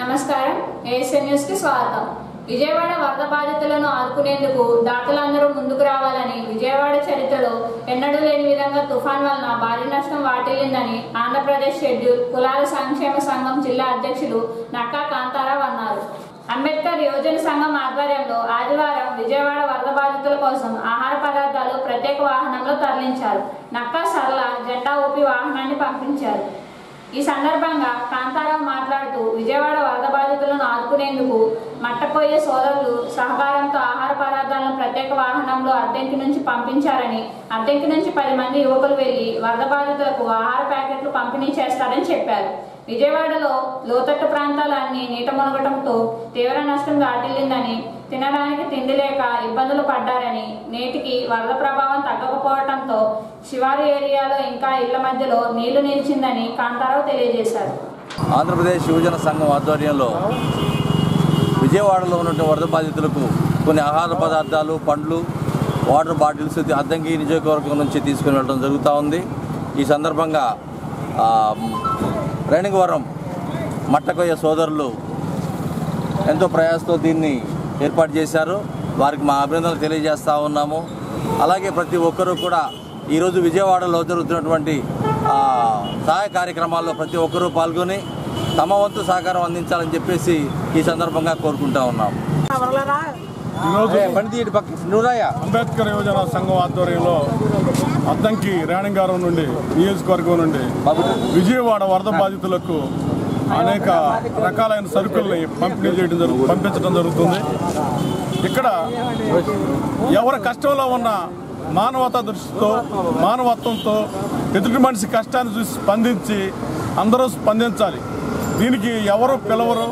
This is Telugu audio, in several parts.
నమస్కారం ఏఎస్ఎన్ న్యూస్ కి స్వాగతం. విజయవాడ వరద బాధితులను ఆదుకునేందుకు దాతలందరూ ముందుకు రావాలని, విజయవాడ చరిత్రలో ఎన్నడూ లేని విధంగా తుఫాన్ వలన భారీ నష్టం వాటిల్లిందని ఆంధ్రప్రదేశ్ షెడ్యూల్ కులాల సంక్షేమ సంఘం జిల్లా అధ్యక్షులు నక్కా కాంతారావు అన్నారు. అంబేద్కర్ యువజన సంఘం ఆధ్వర్యంలో ఆదివారం విజయవాడ వరద బాధితుల కోసం ఆహార పదార్థాలు ప్రత్యేక వాహనంలో తరలించారు. నక్కా సరళ జెండా ఊపి వాహనాన్ని పంపించారు. ఈ సందర్భంగా కాంతారావు మాట్లాడుతూ విజయవాడ వరద బాధితులను ఆదుకునేందుకు మట్టపోయే సోదరులు సహకారంతో ఆహార పదార్థాలను ప్రత్యేక వాహనంలో అద్దెంకి నుంచి పంపించారని, అద్దెంకి నుంచి 10 మంది యువకులు వెళ్లి వరద బాధితులకు ఆహార ప్యాకెట్లు పంపిణీ చేస్తారని చెప్పారు. విజయవాడలో లోతట్టు ప్రాంతాలన్నీ నీట మునగడంతో తీవ్ర నష్టం వాటిల్లిందని, తినడానికి తిండి లేక ఇబ్బందులు పడ్డారని, నేటికి వరద ప్రభావం తగ్గకపోవడంతో శివారు ఏరియాలో ఇంకా ఇళ్ల మధ్యలో నీళ్లు నిలిచిందని కాంతారావు తెలియజేశారు. ఆంధ్రప్రదేశ్ యువజన సంఘం ఆధ్వర్యంలో విజయవాడలో ఉన్నటువంటి వరద బాధితులకు కొన్ని ఆహార పదార్థాలు, పండ్లు, వాటర్ బాటిల్స్ అద్దంకి నియోజకవర్గం నుంచి తీసుకుని వెళ్ళడం జరుగుతూ ఉంది. ఈ సందర్భంగా రేణిగువరం మట్టకొయ్య సోదరులు ఎంతో ప్రయాసంతో దీన్ని ఏర్పాటు చేశారు. వారికి మా అభినందనలు తెలియజేస్తూ ఉన్నాము. అలాగే ప్రతి ఒక్కరూ కూడా ఈరోజు విజయవాడలో జరుగుతున్నటువంటి సహాయ కార్యక్రమాల్లో ప్రతి ఒక్కరూ పాల్గొని తమ వంతు సహకారం అందించాలని చెప్పేసి ఈ సందర్భంగా కోరుకుంటా ఉన్నాము. అంబేద్కర్ యువజన సంఘం ఆధ్వర్యంలో అద్దంకి రేణిగువరం నుండి నియోజకవర్గం నుండి విజయవాడ వరద బాధితులకు అనేక రకాలైన సరుకుల్ని పంపించడం జరుగుతుంది. ఇక్కడ ఎవరి కష్టంలో ఉన్న మానవతా దృష్టితో, మానవత్వంతో ఎదుటి మనిషి కష్టాన్ని చూసి స్పందించి అందరూ స్పందించాలి. దీనికి ఎవరు పిలవరు,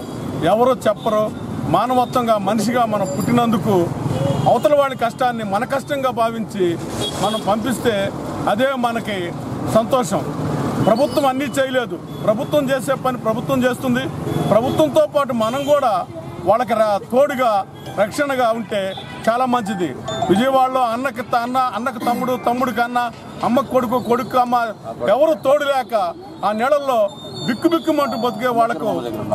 ఎవరు చెప్పరు. మానవత్వంగా మనిషిగా మనం పుట్టినందుకు అవతల వాడి కష్టాన్ని మన కష్టంగా భావించి మనం పంపిస్తే అదే మనకి సంతోషం. ప్రభుత్వం అన్నీ చేయలేదు, ప్రభుత్వం చేసే పని ప్రభుత్వం చేస్తుంది. ప్రభుత్వంతో పాటు మనం కూడా వాళ్ళకి తోడుగా రక్షణగా ఉంటే చాలా మంచిది. విజయవాడలో అన్నకు తమ్ముడు, తమ్ముడికి అన్న, అమ్మకు కొడుకు, కొడుకు అమ్మ ఎవరు తోడు లేక ఆ నెలల్లో బిక్కుబిక్కుమంటూ బతికే వాళ్లకు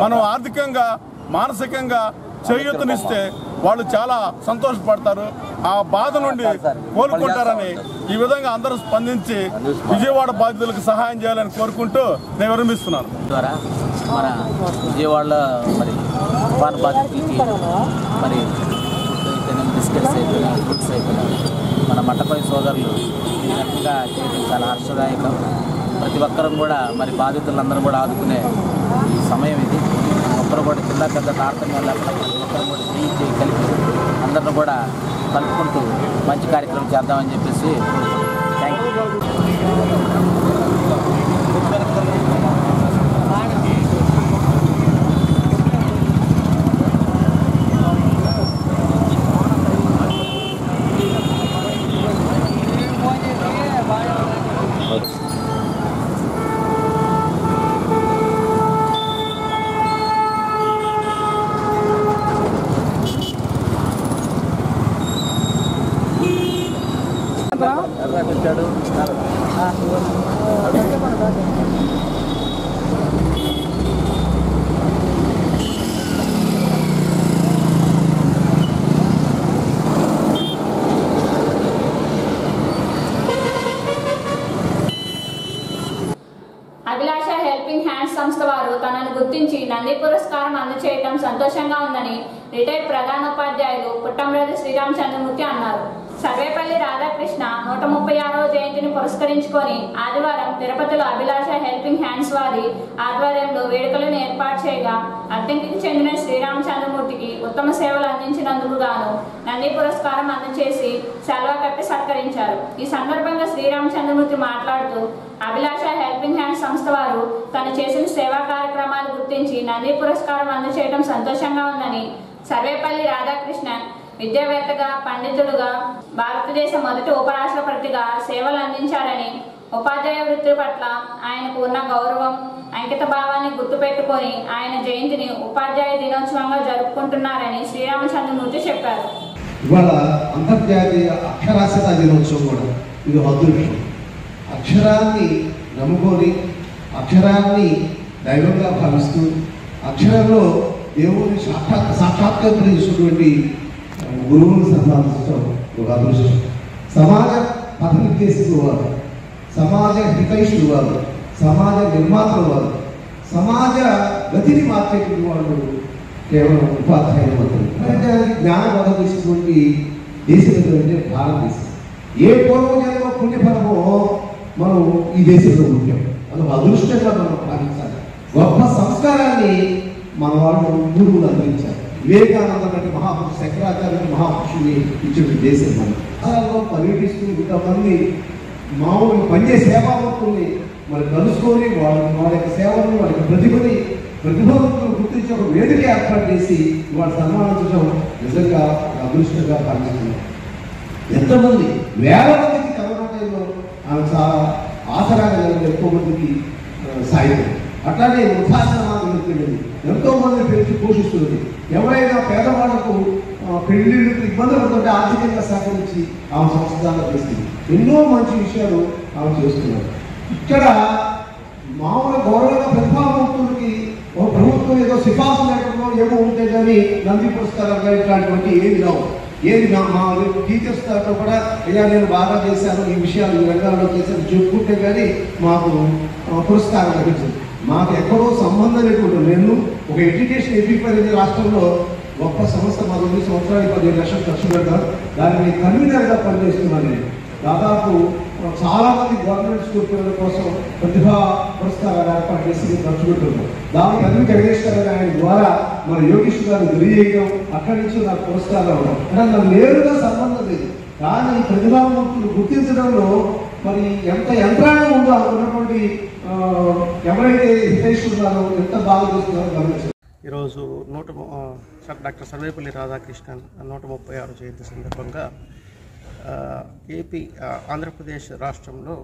మనం ఆర్థికంగా, మానసికంగా చేయూతనిస్తే వాళ్ళు చాలా సంతోషపడతారు, ఆ బాధ నుండి కోలుకుంటారని ఈ విధంగా అందరూ స్పందించి విజయవాడ బాధితులకు సహాయం చేయాలని కోరుకుంటూ నేను విరమిస్తున్నాను. ద్వారా మన విజయవాడలో మరి తుఫాను బాధితులకి మరి బిస్కెట్స్ అయిపోయినా, ఫ్రూట్స్ అయిపోయినా మన మట్టపై సోదరులు ఈ రకంగా చేయడం చాలా హర్షదాయకం. ప్రతి ఒక్కరం కూడా మరి బాధితులందరూ కూడా ఆదుకునే ఈ సమయం ఇది. ఒక్కరు కూడా చిన్న పెద్ద తారతమ్యం లేకుండా ప్రతి ఒక్కరు కూడా చేయి కలిపి అందరిని కూడా కలుపుకుంటూ మంచి కార్యక్రమం చేద్దామని చెప్పేసి థ్యాంక్ యూ. వచ్చాడు అభిలాష హెల్పింగ్ హ్యాండ్స్ సంస్థ వారు తనను గుర్తించి నంది పురస్కారం అందజేయడం సంతోషంగా ఉందని రిటైర్డ్ ప్రధానోపాధ్యాయులు పుట్టంరెడ్డి శ్రీరామచంద్రమూర్తి అన్నారు. సర్వేపల్లి రాధాకృష్ణ 136వ జయంతిని పురస్కరించుకొని ఆదివారం తిరుపతిలో అభిలాష హెల్పింగ్ హ్యాండ్స్ వారి ఆధ్వర్యంలో వేడుకలను ఏర్పాటు చేయగా అద్దెంకి చెందిన శ్రీరామచంద్రమూర్తికి ఉత్తమ సేవలు అందించినందుకు గాను నంది పురస్కారం అందజేసి శాల్వా కప్పి సత్కరించారు. ఈ సందర్భంగా శ్రీరామచంద్రమూర్తి మాట్లాడుతూ అభిలాష హెల్పింగ్ హ్యాండ్స్ సంస్థ వారు తను చేసిన సేవా కార్యక్రమాలు గుర్తించి నంది పురస్కారం అందజేయడం సంతోషంగా ఉందని, సర్వేపల్లి రాధాకృష్ణ విద్యావేత్తగా, పండితుడుగా, భారతదేశ మొదటి ఉపరాష్ట్రపతిగా సేవలు అందించారని, ఉపాధ్యాయ వృత్తి పట్ల ఆయనకు ఉన్న గౌరవం, అంకిత భావాన్ని గుర్తుపెట్టుకొని ఆయన జయంతిని ఉపాధ్యాయ దినోత్సవంగా జరుపుకుంటున్నారని శ్రీరామచంద్రమూర్తి చెప్పారు. ఇవాళ అంతర్జాతీయ అక్షరాస్యత దినోత్సవం కూడా ఇది అదృష్టం. అక్షరాన్ని నమ్ముకొని, అక్షరాన్ని దైవంగా భావిస్తూ అక్షరంలో దేవుని సాక్షాత్కారం చేసుకున్నటువంటి గురువుని సంపాదించడం ఒక అదృష్టం. సమాజ పథ నిర్దేశకులు వారు, సమాజ హితైషులు వారు, సమాజ నిర్మాతలు వారు, సమాజ గతిని మార్చేటువంటి వాళ్ళు కేవలం ఉపాధ్యాయులు మాత్రమే. ప్రపంచానికి జ్ఞానం వదలిసినటువంటి దేశం అంటే భారతదేశం. ఏ పూర్వజన్మ పుణ్యఫలమో మనం ఈ దేశంలో ఉంటాం. మనం అదృష్టంగా మనం భావించాలి. గొప్ప సంస్కారాన్ని మన వాళ్ళు గురువులు అందించారు. వివేకానంద లాంటి మహాపురుషు, శంకరాచార్య మహాపురుషుని ఇచ్చిన దేశం మనం. అసలు పర్యటిస్తూ ఇంతమంది మామూలు పనిచేసే సేవాభక్తుల్ని మరి కలుసుకొని వాళ్ళ యొక్క సేవలను, వాళ్ళ యొక్క ప్రతిభావంతులను గుర్తించి ఒక వేదిక ఏర్పాటు చేసి వాళ్ళు సన్మానించడం నిజంగా అదృష్టంగా భావిస్తున్నాం. ఎంతమంది వేల మందికి కరోనా టైంలో ఆమె చాలా ఆసరాగా ఎక్కువ మందికి సాయం. అట్లానే వృద్ధాశ్రమాలు వెళ్తుంది, ఎంతో మంది పెంచి పోషిస్తుంది. ఎవరైనా పేదవాళ్లకు పెళ్లిళ్ళకు ఇబ్బందులు పడుతుంటే ఆర్థికంగా సహకరించి ఆమె సంస్థగా చేస్తుంది. ఎన్నో మంచి విషయాలు ఆమె చేస్తున్నారు. ఇక్కడ మామూలు గౌరవంగా ప్రతిభావంతులకి ఒక ప్రభుత్వం ఏదో సిఫార్సు లేకుండా ఏమో ఉంటే కానీ నంది పురస్కారాలు ఇట్లాంటివంటి ఏది రావు. ఏది మా టీచర్స్ దాంట్లో కూడా అయ్యా నేను బాగా చేశాను, ఈ విషయాలు ఈ రంగాల్లో చేశాను చెప్పుకుంటే కానీ మాకు పురస్కారం లభించింది. మాకు ఎక్కడో సంబంధం లేకుండా నేను ఒక ఎడ్యుకేషన్ ఎడ్యుకేషన్ రాష్ట్రంలో గొప్ప సంస్థ మా 9 సంవత్సరానికి 15 లక్షలు ఖర్చు పెడతారు. దానికి కన్వీనర్గా పనిచేస్తున్నాను నేను. దాదాపు చాలా మంది గవర్నమెంట్ స్కూల్ పిల్లల కోసం ప్రతిభా పురస్కారాలు ఏర్పాటు చేసి ఖర్చు పెడుతున్నాం. దానికి అన్ని జగదీశ్వర ఆయన ద్వారా మన యోగేష్ గారు తెలియజేయడం, అక్కడి నుంచి నాకు పురస్కారం అవ్వడం అంటే నాకు నేరుగా సంబంధం లేదు. కానీ ప్రతిభావంతులు గుర్తించడంలో మరి ఎంత యంత్రాంగం ఉందో అనుకున్నటువంటి ఎవరైతే హితైషున్నారో ఎంత బాగా చేస్తున్నారో గమనించారు. ఈరోజు డాక్టర్ సర్వేపల్లి రాధాకృష్ణన్ 136 జయంతి సందర్భంగా ఆంధ్రప్రదేశ్ రాష్ట్రంలో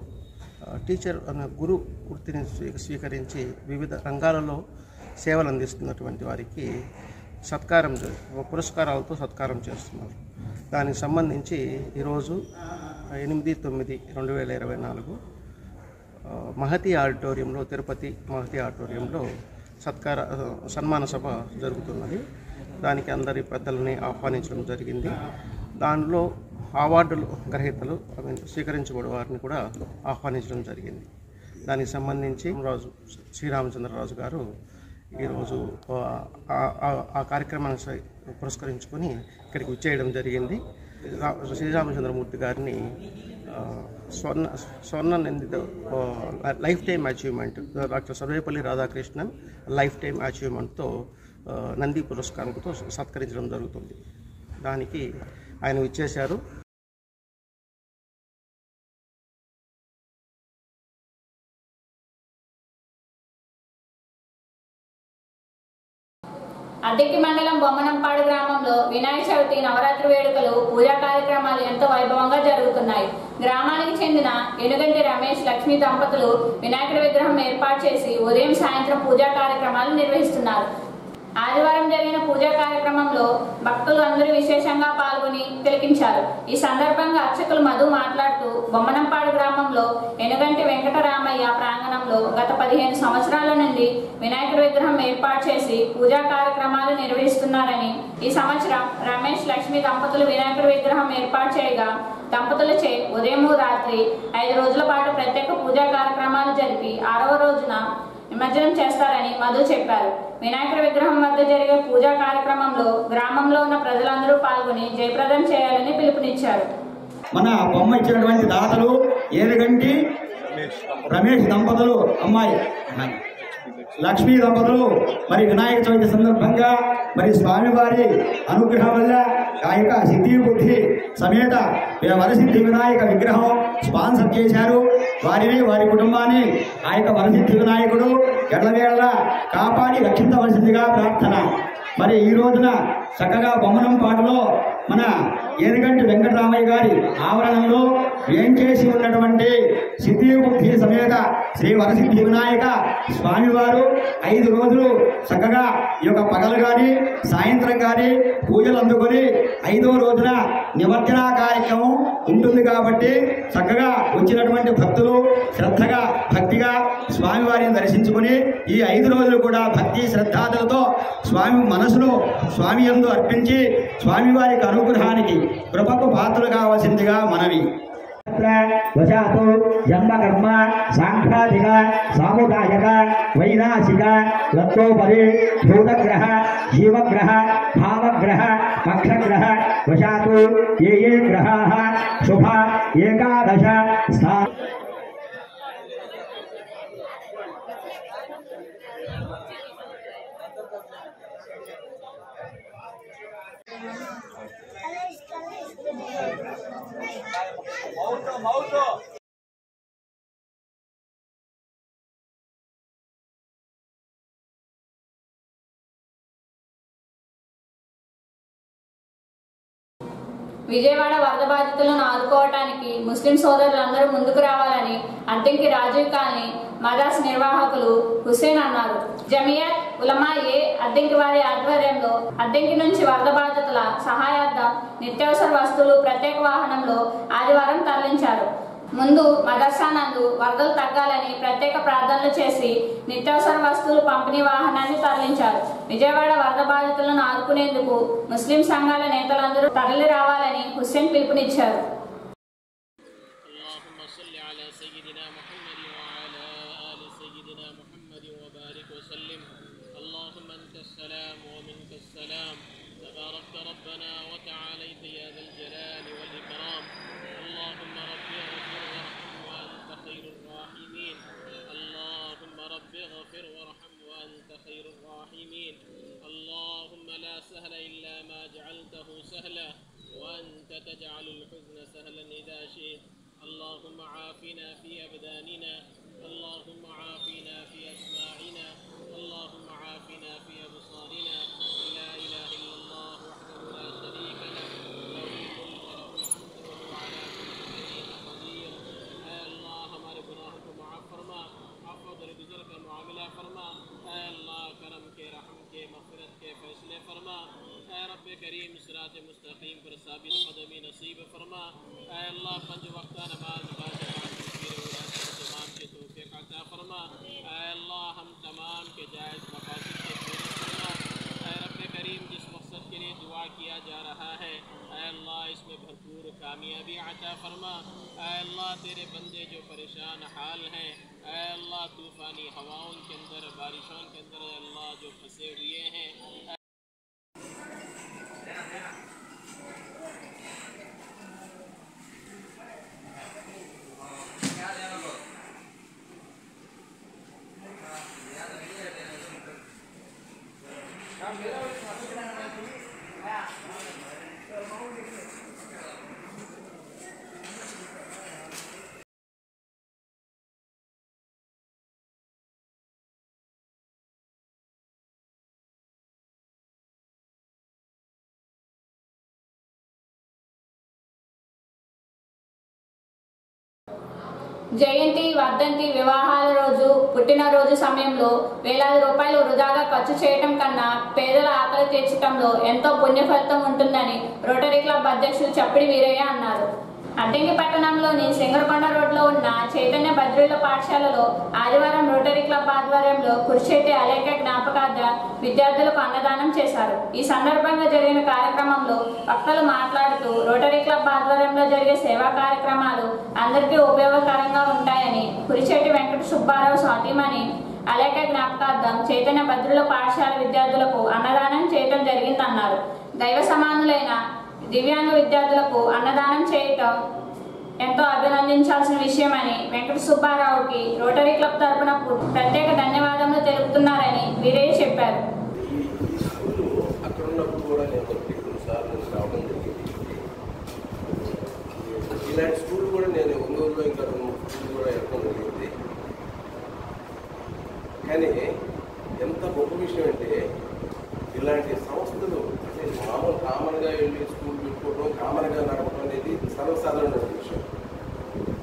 టీచర్ అనే గురు వృత్తిని స్వీకరించి వివిధ రంగాలలో సేవలు అందిస్తున్నటువంటి వారికి పురస్కారాలతో సత్కారం చేస్తున్నారు. దానికి సంబంధించి ఈరోజు 8/9/2024 మహతి ఆడిటోరియంలో, తిరుపతి మహతి ఆడిటోరియంలో సన్మాన సభ జరుగుతున్నది. దానికి అందరి పెద్దలని ఆహ్వానించడం జరిగింది. దానిలో అవార్డులు గ్రహీతలు స్వీకరించబడే వారిని కూడా ఆహ్వానించడం జరిగింది. దానికి సంబంధించి శ్రీరామచంద్రరాజు గారు ఈరోజు ఆ కార్యక్రమాన్ని పురస్కరించుకొని ఇక్కడికి విచ్చేయడం జరిగింది. శ్రీరామచంద్రమూర్తి గారిని స్వర్ణ నిందిత lifetime achievement, doctor Sarvepalli Radhakrishnan lifetime అచీవ్మెంట్తో నంది పురస్కారంతో సత్కరించడం జరుగుతుంది. దానికి ఆయన విచ్చేశారు. అద్దెకి మండలం బొమ్మనంపాడు గ్రామంలో వినాయక చవితి నవరాత్రి వేడుకలు, పూజా కార్యక్రమాలు ఎంతో వైభవంగా జరుగుతున్నాయి. గ్రామానికి చెందిన ఎనుగంటి రమేష్, లక్ష్మి దంపతులు వినాయకుడి విగ్రహం ఏర్పాటు చేసి ఉదయం సాయంత్రం పూజా కార్యక్రమాలు నిర్వహిస్తున్నారు. ఆదివారం జరిగిన పూజా కార్యక్రమంలో భక్తులు అందరూ విశేషంగా పాల్గొని తిలకించారు. ఈ సందర్భంగా అర్చకులు మధు మాట్లాడుతూ బొమ్మనంపాడు గ్రామంలో ఎనుగంటి వెంకటరామయ్య ప్రాంగణంలో గత 15 సంవత్సరాల నుండి వినాయకుడి విగ్రహం ఏర్పాటు చేసి పూజా కార్యక్రమాలు నిర్వహిస్తున్నారని, ఈ సంవత్సరం రమేష్, లక్ష్మి దంపతులు వినాయకుడి విగ్రహం ఏర్పాటు చేయగా దంపతులచే ఉదయం రాత్రి 5 రోజుల పాటు ప్రత్యేక పూజా కార్యక్రమాలు జరిపి 6వ రోజున నిమజ్జనం చేస్తారని మధు చెప్పారు. వినాయకుడి విగ్రహం వద్ద జరిగే పూజా కార్యక్రమంలో గ్రామంలో ఉన్న ప్రజలందరూ పాల్గొని జయప్రదం చేయాలని పిలుపునిచ్చారు. మన బొమ్మ ఇచ్చినటువంటి దాతలు ఏనుగంటి రమేష్ దంపతులు, అమ్మాయి లక్ష్మీ దంపతులు మరి వినాయక చవితి సందర్భంగా మరి స్వామివారి అనుగ్రహం వల్ల ఆ యొక్క సిద్ధి బుద్ధి సమేత వరసిద్ధి వినాయక విగ్రహం స్పాన్సర్ చేశారు. వారిని, వారి కుటుంబాన్ని ఆ యొక్క వరసిద్ధి వినాయకుడు ఎడలవేళ కాపాడి రక్షించవలసిందిగా ప్రార్థన. మరి ఈ రోజున చక్కగా బొమ్మనంపాడులో మన ఏనుగంటి వెంకటరామయ్య గారి ఆవరణంలో ఏం చేసి ఉన్నటువంటి సిద్ధి బుద్ధి సమేత శ్రీ వరసిద్ధి వినాయక స్వామివారు 5 రోజులు చక్కగా ఈ యొక్క పగలు కానీ సాయంత్రం కానీ పూజలు అందుకొని 5వ రోజున నిమజ్జన కార్యక్రమం ఉంటుంది కాబట్టి చక్కగా వచ్చినటువంటి భక్తులు శ్రద్ధగా భక్తిగా స్వామివారిని దర్శించుకుని ఈ 5 రోజులు కూడా భక్తి శ్రద్ధాదులతో స్వామి మనసులో స్వామి యందు అర్పించి స్వామివారికి అనుగ్రహానికి కృపకు పాత్రలు కావాల్సిందిగా మనవి. వశాతు జన్మకర్మ సాంఘాతిక సాముదాయక వైనాశిక లత్తోపరి భూతగ్రహ జీవగ్రహ భావగ్రహ పక్షగ్రహ వశాతు ఏ గ్రహాః శుభ ఏకాదశ స్థా విజయవాడ వరద బాధితులను ఆదుకోవటానికి ముస్లిం సోదరులందరూ ముందుకు రావాలని అద్దెంకి రాజీవ్ కాలనీ మదాస్ నిర్వాహకులు హుసేన్ అన్నారు. జమియత్ ఉలమా అద్దెంకి వారి ఆధ్వర్యంలో అద్దెంకి నుంచి వరద బాధితుల సహాయార్థం నిత్యావసర వస్తువులు ప్రత్యేక వాహనంలో ఆదివారం తరలించారు. ముందు మదర్సా నందు వరదలు తగ్గాలని ప్రత్యేక ప్రార్థనలు చేసి నిత్యావసర వస్తువులు పంపిణీ వాహనాన్ని తరలించారు. విజయవాడ వరద బాధితులను ఆదుకునేందుకు ముస్లిం సంఘాల నేతలందరూ తరలి రావాలని హుస్సేన్ పిలుపునిచ్చారు. اللهم لا سهل إلا ما جعلته سهلا وأنت تجعل الحزن سهلا إذا شئت. اللهم عافنا في أبداننا، اللهم عافنا في أسماعنا، اللهم عافنا في أبصارنا. لا إله إلا الله وحده لا شريك له، له الملك وله الحمد وهو على كل شيء قدير. اے اللہ ہمارے گناہوں کو معاف فرما، عفو درگزر کا معاملہ فرما. اے اللہ کرم کے رحم کے مغفرت کے فیصلے فرما. اے رب کریم صراط مستقیم پر ثابت قدمی نصیب فرما. اے اللہ 5 وقتہ نماز تمام کے توفیق عطا فرما. اے اللہ ہم تمام کے جائز مقاصد کے پورے فرما. اے رب کریم جس مقصد کے لیے دعا کیا جا رہا ہے اے اللہ اس میں بھرپور کامیابی عطا فرما. اے اللہ تیرے بندے جو پریشان حال ہیں اے اللہ طوفانی ہواؤں کے اندر بارشوں کے اندر اے اللہ جو پھنسے ہوئے ہیں జయంతి, వర్ధంతి, వివాహాల రోజు, పుట్టినరోజు సమయంలో వేలాది రూపాయలు వృధాగా ఖర్చు చేయటం కన్నా పేదల ఆకలి తీర్చడంలో ఎంతో పుణ్య ఫలితం ఉంటుందని రోటరీ క్లబ్ అధ్యక్షులు చప్పిడి వీరయ్య అన్నారు. అద్దెంకి పట్టణంలోని సింగరకొండ రోడ్లో ఉన్న చైతన్య బద్రీల పాఠశాలలో ఆదివారం రోటరీ క్లబ్ ఆధ్వర్యంలో కురిచేటి అలేఖ్య జ్ఞాపకార్థ విద్యార్థులకు అన్నదానం చేశారు. ఈ సందర్భంగా జరిగిన కార్యక్రమంలో వక్తలు మాట్లాడుతూ రోటరీ క్లబ్ ఆధ్వర్యంలో జరిగే సేవా కార్యక్రమాలు అందరికీ ఉపయోగకరంగా ఉంటాయని, కురిచేటి వెంకట సుబ్బారావు స్వాతిమణి అలేఖ్య జ్ఞాపకార్థం చైతన్య బద్రీల పాఠశాల విద్యార్థులకు అన్నదానం చేయటం జరిగిందన్నారు. దైవ సమానులైన దివ్యాంగ విద్యార్థులకు అన్నదానం చేయటం ఎంతో అభినందించాల్సిన విషయమని వెంకట సుబ్బారావుకి రోటరీ క్లబ్ తరపున ప్రత్యేక ధన్యవాదములు తెలుపుతున్నారని వీరయ్య చెప్పారు. ఇలాంటి స్కూల్ కూడా నేను ఒంగోలులో ఇంకా 2 స్కూల్ కూడా ఎక్కడం జరిగింది. కానీ ఎంత గొప్ప విషయం అంటే ఇలాంటి సంస్థలు అంటే మామూలు కామన్గా వెళ్ళి స్కూల్ పెట్టుకోవడం, కామన్గా నడపడం అనేది సర్వసాధారణమైన విషయం.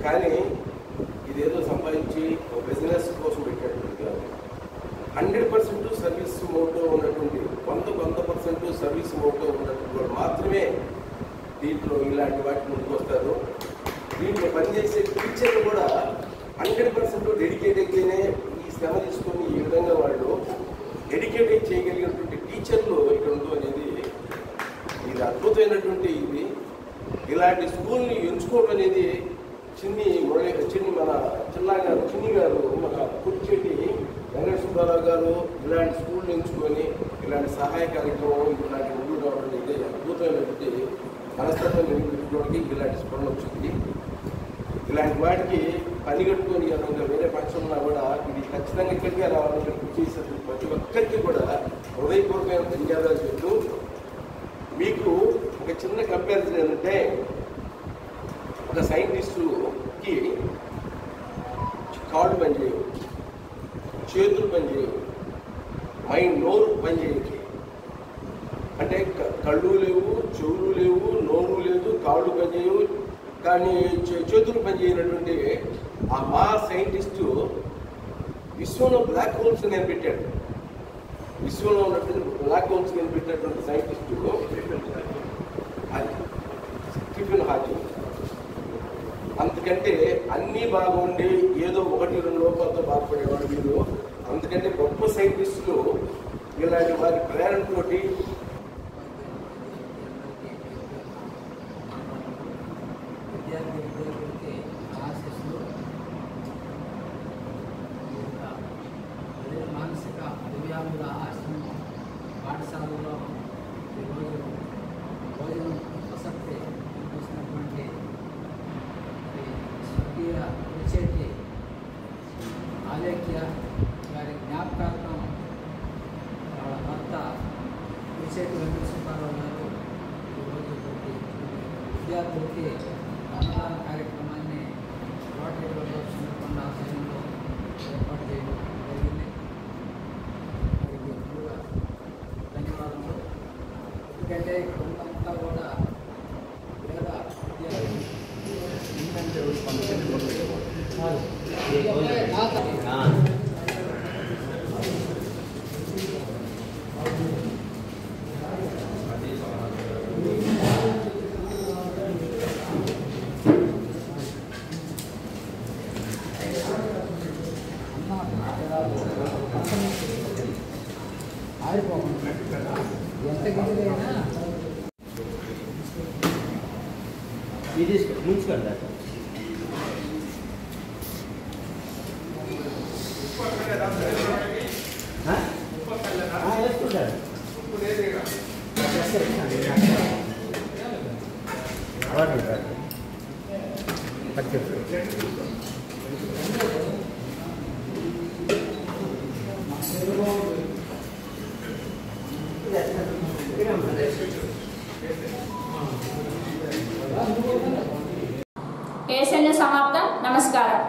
కానీ ఇదేదో సంపాదించి ఒక బిజినెస్ కోసం పెట్టేటువంటి కాదు. 100% సర్వీస్ మోటో ఉన్నటువంటి 100% సర్వీస్ మోటో ఉన్నటువంటి వాళ్ళు మాత్రమే దీంట్లో ఇలాంటి వాటి ముందుకు వస్తారు. దీంట్లో పనిచేసే టీచర్లు కూడా 100% డెడికేట్ అయితేనే ఈ శ్రమ తీసుకొని ఈ విధంగా వాళ్ళు డెడికేట్ చేయగలిగినటువంటి టీచర్లు ఇక్కడ ఉండడం అనేది ఇది అద్భుతమైనటువంటి ఇది. ఇలాంటి స్కూల్ని ఎంచుకోవడం అనేది చిన్ని మన చిన్ని గారు మన కుర్చెట్టి వెంకట సుబ్బారావు గారు ఇలాంటి స్కూల్ని ఎంచుకొని ఇలాంటి సహాయ కార్యక్రమం ఇలాంటి ముందు రావడం అనేది అద్భుతమైనటువంటి మనస్తత్వం పెట్టుకోవడానికి ఇలాంటి స్పందన వచ్చింది. ఇలాంటి వాటికి పని కట్టుకొని ఎవరైనా వేరే పక్షం ఉన్నా కూడా ఇది ఖచ్చితంగా ఇక్కడికే రావాలని కృషి చేసేది ప్రతి ఒక్కరికి కూడా హృదయపూర్వకమైన ధన్యవాదాలు చెప్తూ మీకు ఒక చిన్న కంపారిజన్ ఏంటంటే ఒక సైంటిస్టుకి కాళ్ళు పనిచేయవు, చేతులు పనిచేయవు, నోరు పనిచేయదు. అంటే కళ్ళు లేవు, చెవులు లేవు, నోరు లేదు, కాళ్ళు పనిచేయవు, కానీ చేతులు పనిచేయనటువంటి మా సైంటిస్టు విశ్వంలో బ్లాక్ హోల్స్ కనిపెట్టాడు. విశ్వంలో ఉన్నటువంటి బ్లాక్ హోల్స్ కనిపెట్టినటువంటి సైంటిస్టు స్టీఫెన్ హాకింగ్. అందుకంటే అన్నీ బాగుండి ఏదో 1-2 లోపాలతో బాధపడేవాడు వీరు. అందుకంటే గొప్ప సైంటిస్టులు ఇలాంటి వారి ప్రేరణతోటి విద్యార్థులకి ఆశిస్తూ మానసిక దివ్యాంగుల ఆశ్రమం పాఠశాలలో ఈరోజు భోజనం ఆసక్తి చూసినటువంటి స్వర్గీయ కుర్చెట్టి ఆలేఖ్య గారి జ్ఞాపకార్థం వాళ్ళ భర్త కుర్చెట్టి వెంకట సుబ్బారావు గారు ఈరోజు విద్యార్థులకి అన్నదాన కార్యక్రమాన్ని రోటరీ సందర్భంగా ఆశ్రమంలో ఏర్పాటు చేయడం జరిగింది. వారికి ఎక్కువగా ధన్యవాదాలు. ఎందుకంటే కొంతంతా కూడా పేద ఆడిపోకుండా ఎంత గిరిదైనా ఇది ముంచుకోండి. ఏసెన్యూ సమాప్తం. నమస్కారం.